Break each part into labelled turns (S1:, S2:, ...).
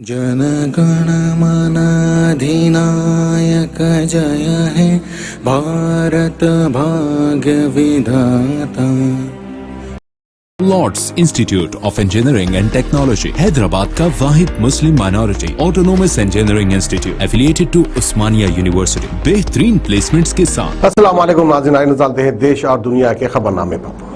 S1: जनगण मन अधिनायक जय हे भारत भाग्य विधाता।
S2: Lords Institute of Engineering and Technology Hyderabad का वाहिद Muslim minority autonomous engineering institute affiliated to Osmania University बेहतरीन प्लेसमेंट्स के साथ।
S3: अस्सलाम वालेकुम नाज़रीन, आइए चलते हैं देश और दुनिया के खबरनामे पर।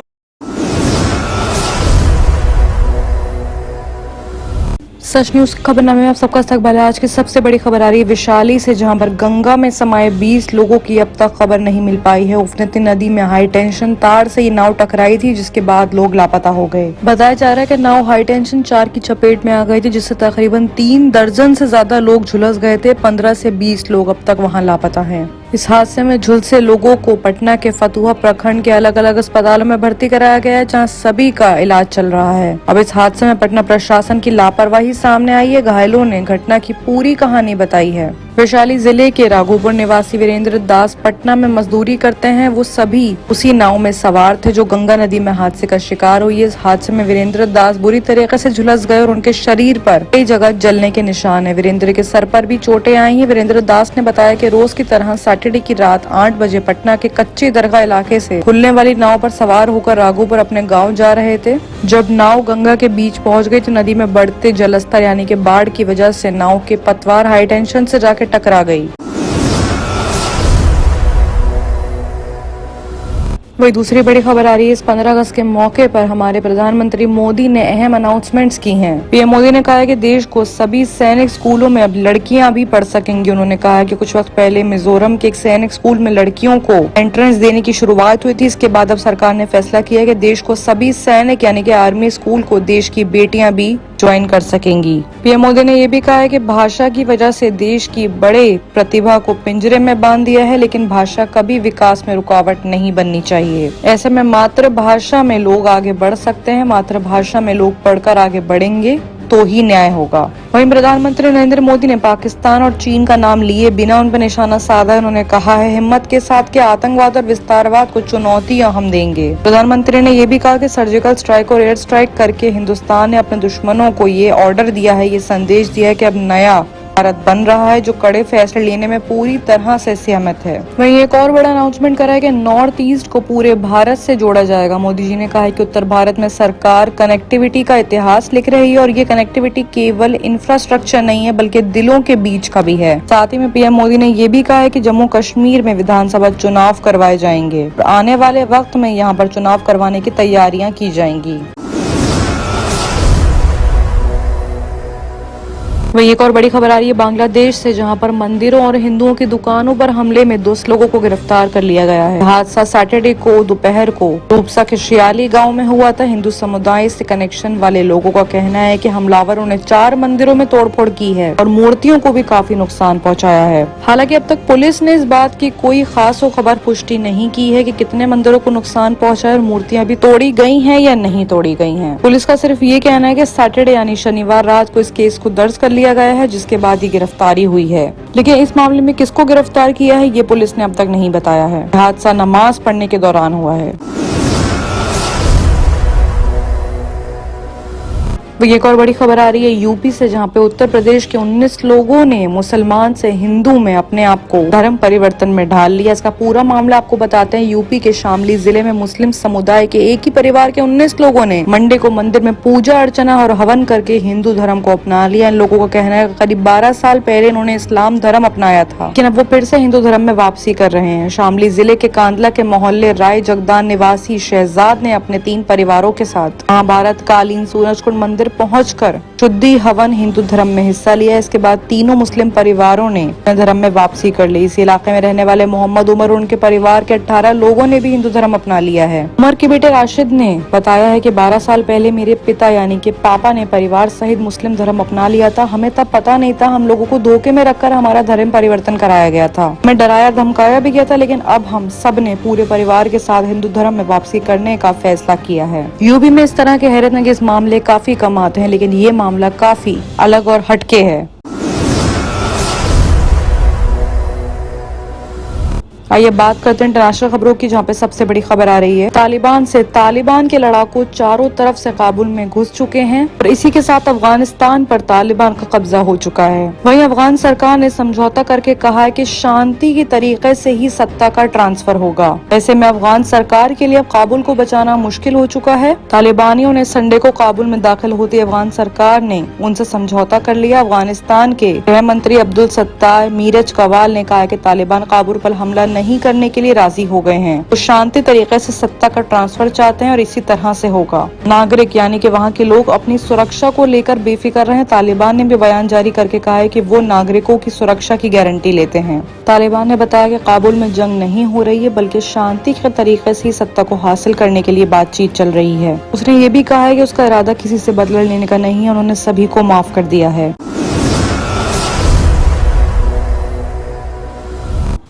S4: सच न्यूज खबरनामे में आप सबका इस्तकबाल है। आज की सबसे बड़ी खबर आ रही है वैशाली से, जहां पर गंगा में समाये 20 लोगों की अब तक खबर नहीं मिल पाई है। उफनती नदी में हाई टेंशन तार से ये नाव टकराई थी, जिसके बाद लोग लापता हो गए। बताया जा रहा है कि नाव हाई टेंशन 4 की चपेट में आ गई थी, जिससे तकरीबन 3 दर्जन से ज्यादा लोग झुलस गए थे। 15 से 20 लोग अब तक वहाँ लापता हैं। इस हादसे में झुलसे लोगों को पटना के फतुहा प्रखंड के अलग अलग अस्पतालों में भर्ती कराया गया है, जहां सभी का इलाज चल रहा है। अब इस हादसे में पटना प्रशासन की लापरवाही सामने आई है। घायलों ने घटना की पूरी कहानी बताई है। वैशाली जिले के राघोपुर निवासी वीरेंद्र दास पटना में मजदूरी करते हैं। वो सभी उसी नाव में सवार थे जो गंगा नदी में हादसे का शिकार हुई। इस हादसे में वीरेंद्र दास बुरी तरीके से झुलस गए और उनके शरीर पर कई जगह जलने के निशान है। वीरेंद्र के सर पर भी चोटें आई हैं। वीरेंद्र दास ने बताया कि रोज की तरह सैटरडे की रात 8 बजे पटना के कच्चे दरगाह इलाके से खुलने वाली नाव पर सवार होकर राघोपुर अपने गाँव जा रहे थे। जब नाव गंगा के बीच पहुँच गई तो नदी में बढ़ते जलस्तर यानी कि बाढ़ की वजह से नाव के पतवार हाई टेंशन से जाकर टकरा गई। वही दूसरी बड़ी खबर आ रही है। इस 15 अगस्त के मौके पर हमारे प्रधानमंत्री मोदी ने अहम अनाउंसमेंट्स की हैं। पीएम मोदी ने कहा है कि देश को सभी सैनिक स्कूलों में अब लड़कियां भी पढ़ सकेंगी। उन्होंने कहा है कि कुछ वक्त पहले मिजोरम के एक सैनिक स्कूल में लड़कियों को एंट्रेंस देने की शुरुआत हुई थी। इसके बाद अब सरकार ने फैसला किया है कि देश को सभी सैनिक यानी कि आर्मी स्कूल को देश की बेटियां भी ज्वाइन कर सकेंगी। पीएम मोदी ने ये भी कहा है कि भाषा की वजह से देश की बड़े प्रतिभा को पिंजरे में बांध दिया है, लेकिन भाषा कभी विकास में रुकावट नहीं बननी चाहिए। ऐसे में मातृभाषा में लोग आगे बढ़ सकते हैं। मातृभाषा में लोग पढ़कर आगे बढ़ेंगे तो ही न्याय होगा। वहीं प्रधानमंत्री नरेंद्र मोदी ने पाकिस्तान और चीन का नाम लिए बिना उन पर निशाना साधा। उन्होंने कहा है हिम्मत के साथ कि आतंकवाद और विस्तारवाद को चुनौतियां हम देंगे। प्रधानमंत्री ने ये भी कहा कि सर्जिकल स्ट्राइक और एयर स्ट्राइक करके हिंदुस्तान ने अपने दुश्मनों को ये ऑर्डर दिया है, ये संदेश दिया है कि अब नया भारत बन रहा है जो कड़े फैसले लेने में पूरी तरह से सहमत है। वहीं एक और बड़ा अनाउंसमेंट करा है कि नॉर्थ ईस्ट को पूरे भारत से जोड़ा जाएगा। मोदी जी ने कहा है कि उत्तर भारत में सरकार कनेक्टिविटी का इतिहास लिख रही है और ये कनेक्टिविटी केवल इंफ्रास्ट्रक्चर नहीं है बल्कि दिलों के बीच का भी है। साथ ही में पीएम मोदी ने ये भी कहा है कि जम्मू कश्मीर में विधानसभा चुनाव करवाए जाएंगे। आने वाले वक्त में यहाँ पर चुनाव करवाने की तैयारियां की जाएंगी। वही एक और बड़ी खबर आ रही है बांग्लादेश से, जहां पर मंदिरों और हिंदुओं की दुकानों पर हमले में 2 लोगों को गिरफ्तार कर लिया गया है। हादसा सैटरडे को दोपहर को रूपसा के शियाली गांव में हुआ था। हिंदू समुदाय से कनेक्शन वाले लोगों का कहना है कि हमलावरों ने 4 मंदिरों में तोड़फोड़ की है और मूर्तियों को भी काफी नुकसान पहुँचाया है। हालांकि अब तक पुलिस ने इस बात की कोई खास खबर पुष्टि नहीं की है कि कितने मंदिरों को नुकसान पहुँचा है और मूर्तियाँ भी तोड़ी गयी है या नहीं तोड़ी गयी है। पुलिस का सिर्फ ये कहना है कि सैटरडे यानी शनिवार रात को इस केस को दर्ज कर लिया गया है, जिसके बाद ये गिरफ्तारी हुई है। लेकिन इस मामले में किसको गिरफ्तार किया है ये पुलिस ने अब तक नहीं बताया है। हादसा नमाज पढ़ने के दौरान हुआ है। एक और बड़ी खबर आ रही है यूपी से, जहां पे उत्तर प्रदेश के 19 लोगों ने मुसलमान से हिंदू में अपने आप को धर्म परिवर्तन में ढाल लिया। इसका पूरा मामला आपको बताते हैं। यूपी के शामली जिले में मुस्लिम समुदाय के एक ही परिवार के 19 लोगों ने मंडे को मंदिर में पूजा अर्चना और हवन करके हिंदू धर्म को अपना लिया। इन लोगों का कहना है करीब 12 साल पहले इन्होंने इस्लाम धर्म अपनाया था, लेकिन अब वो फिर से हिंदू धर्म में वापसी कर रहे हैं। शामली जिले के कांदला के मोहल्ले राय जगदान निवासी शहजाद ने अपने 3 परिवारों के साथ महाभारत कालीन सूरजकुंड मंदिर पहुंचकर शुद्धि हवन हिंदू धर्म में हिस्सा लिया। इसके बाद तीनों मुस्लिम परिवारों ने धर्म में वापसी कर ली। इस इलाके में रहने वाले मोहम्मद उमर और उनके परिवार के 18 लोगों ने भी हिंदू धर्म अपना लिया है। उमर के बेटे राशिद ने बताया है कि 12 साल पहले मेरे पिता यानी कि पापा ने परिवार सहित मुस्लिम धर्म अपना लिया था। हमें तब पता नहीं था, हम लोगों को धोखे में रखकर हमारा धर्म परिवर्तन कराया गया था। हमें डराया धमकाया भी गया था, लेकिन अब हम सब ने पूरे परिवार के साथ हिंदू धर्म में वापसी करने का फैसला किया है। यूपी में इस तरह के हैरतअंगेज मामले काफी कम आते हैं, लेकिन ये मामला काफी अलग और हटके है। आइए बात करते हैं इंटरनेशनल खबरों की, जहाँ पे सबसे बड़ी खबर आ रही है तालिबान से। तालिबान के लड़ाकू चारों तरफ से काबुल में घुस चुके हैं और इसी के साथ अफगानिस्तान पर तालिबान का कब्जा हो चुका है। वहीं अफगान सरकार ने समझौता करके कहा है कि शांति के तरीके से ही सत्ता का ट्रांसफर होगा। ऐसे में अफगान सरकार के लिए अब काबुल को बचाना मुश्किल हो चुका है। तालिबानियों ने संडे को काबुल में दाखिल होती अफगान सरकार ने उनसे समझौता कर लिया। अफगानिस्तान के गृह मंत्री अब्दुल सत्तार मीरज कवाल ने कहा कि तालिबान काबुल पर हमला नहीं करने के लिए राजी हो गए हैं। वो शांति तरीके से सत्ता का ट्रांसफर चाहते हैं और इसी तरह से होगा। नागरिक यानी कि वहाँ के लोग अपनी सुरक्षा को लेकर बेफिक्र रहे। तालिबान ने भी बयान जारी करके कहा है कि वो नागरिकों की सुरक्षा की गारंटी लेते हैं। तालिबान ने बताया कि काबुल में जंग नहीं हो रही है बल्कि शांति के तरीके से ही सत्ता को हासिल करने के लिए बातचीत चल रही है। उसने ये भी कहा है कि उसका इरादा किसी से बदला लेने का नहीं है, उन्होंने सभी को माफ कर दिया है।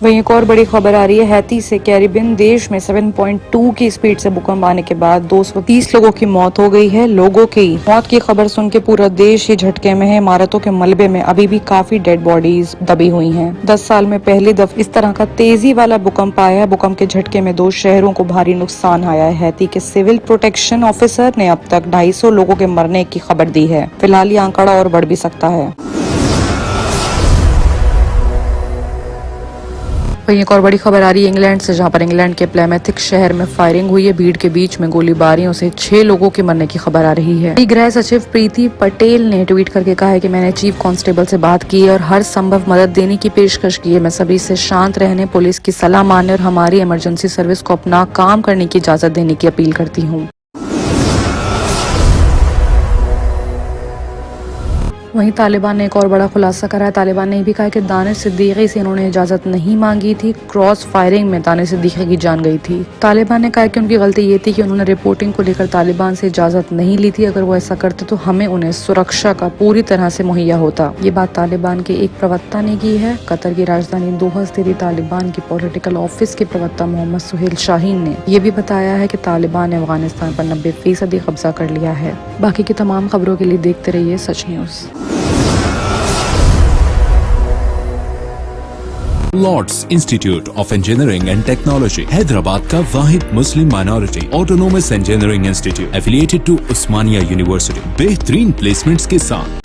S4: वहीं एक और बड़ी खबर आ रही है हैती से। कैरिबियन देश में 7.2 की स्पीड से भूकंप आने के बाद 230 लोगों की मौत हो गई है। लोगों की मौत की खबर सुन के पूरा देश ही झटके में है। इमारतों के मलबे में अभी भी काफी डेड बॉडीज दबी हुई हैं। 10 साल में पहली दफा इस तरह का तेजी वाला भूकंप आया है। भूकंप के झटके में 2 शहरों को भारी नुकसान आया है। हैती के सिविल प्रोटेक्शन ऑफिसर ने अब तक 250 लोगों के मरने की खबर दी है। फिलहाल ये आंकड़ा और बढ़ भी सकता है। वहीं एक और बड़ी खबर आ रही है इंग्लैंड से, जहां पर इंग्लैंड के प्लेमेथिक शहर में फायरिंग हुई है। भीड़ के बीच में गोलीबारियों से 6 लोगों के मरने की खबर आ रही है। गृह सचिव प्रीति पटेल ने ट्वीट करके कहा है कि मैंने चीफ कांस्टेबल से बात की है और हर संभव मदद देने की पेशकश की है। मैं सभी से शांत रहने, पुलिस की सलाह मानने और हमारी इमरजेंसी सर्विस को अपना काम करने की इजाजत देने की अपील करती हूँ। वहीं तालिबान ने एक और बड़ा खुलासा करा है। तालिबान ने भी कहा कि दानिश सिद्दीकी से इन्होंने इजाजत नहीं मांगी थी। क्रॉस फायरिंग में दानिश सिद्दीकी की जान गई थी। तालिबान ने कहा कि उनकी गलती ये थी कि उन्होंने रिपोर्टिंग को लेकर तालिबान से इजाजत नहीं ली थी। अगर वो ऐसा करते तो हमें उन्हें सुरक्षा का पूरी तरह से मुहैया होता। ये बात तालिबान के एक प्रवक्ता ने की है। कतर की राजधानी दोहा स्थित तालिबान की पॉलिटिकल ऑफिस के प्रवक्ता मोहम्मद सुहेल शाहीन ने ये भी बताया है कि तालिबान ने अफगानिस्तान पर 90% कब्जा कर लिया है। बाकी की तमाम खबरों के लिए देखते रहिए Sach news.
S2: Lords Institute of Engineering and Technology Hyderabad का वाहिद Muslim minority autonomous engineering institute affiliated to Osmania University बेहतरीन प्लेसमेंट्स के साथ